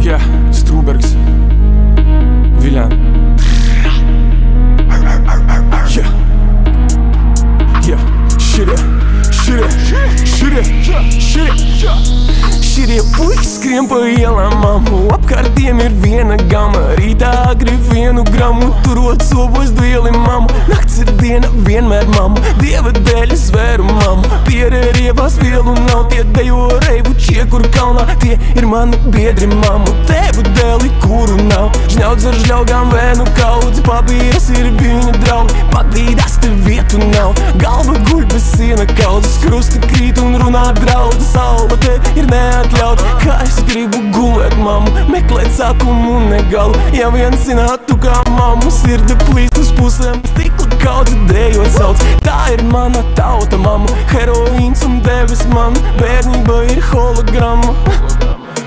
Jā, Strūbergs, Viļān. Jā, jā, šitie puiši skrien pa ielām, mammu. Apkārtiem ir viena gama, rītā agri 1 gramu. Turot sobos dvieli, mammu. Nakts ir diena, vienmēr, mammu. Dieva dēļ es vēru, mammu. Pierē rievās vielu nav, tie dejo reivu Čiekur kalnā. Tie ir mani biedri, mammu. Tēvu dēli, kuru nav. Žņaudz ar žļaugām vēnu kaudzi. Papīras ir viņa draugi. Padīdās te vietu nav. Galva guļ bez siena kaudzes. Krusti krīt un runā draudz. Saula te ir neatļaut. Kā es gribu gulēt, mammu. Meklēt sākumu un negalu. Ja vien zinātu kā mammu. Sirde plīst uz pusēm. Stikla kaudze dējot sauc. Tā ir mana tauta, mammu. Heroīns un devis man. Bērnība ir hologramma.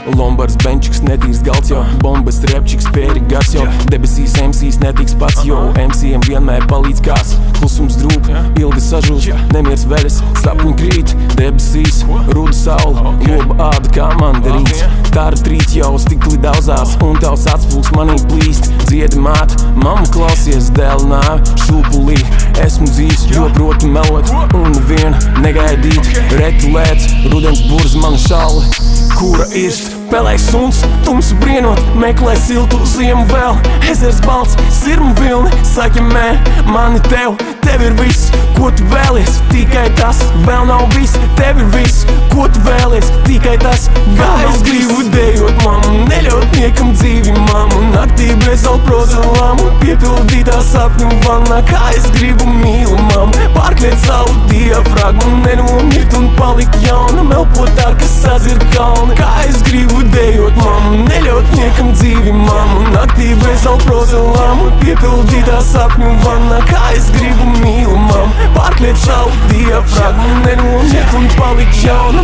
Lombards, benčiks, netīrs galds, jo bombas, repčiks, pēri gars, jo debesīs MCs netiks pats, jo MCiem vienmēr palīdz kāds. Klusums drūp, ilgi sažūst, nemiers veļas, sapņi krīt, debesīs, ruda saula, loba āda kā mandarīns. Tāra trīt jau stikli daudzās, un tavs atspūks manī plīst. Dziedi māt, mammu klausies, dēl nāve, šūpulī. Esmu dzīvs, jo protu melot, un nevienu negaidīt. Retulēts, rudens burz manu šauli, kura irst. Pelēks suns, tumsu brienot, meklē siltu ziemu vēl. Ezers balts, sirmu vilni, saki mē, mani tev ir viss, ko tu vēlies. Tikai tas, vēl nav viss, tev ir viss, ko tu vēlies. Tikai tas, kā es gribu dejot, mammu. Neļaut niekam dzīvi, mammu. Naktī bez alprozolām un piepildītā sapņu vannā. Kā es gribu mīlu, mammu. Pārkliet savu diafragmu, nenomirt un palikt jauna. Melpot tā, kas sazird kalni. Kā es gribu dejot, mammu. Neļaut niekam dzīvi, mammu. Naktī bez alprozolām un piepildītā sapņu vannā. Kā es gribu mīlu, mammu. Pārkliet savu diafragmu, nenomirt un palikt jauna.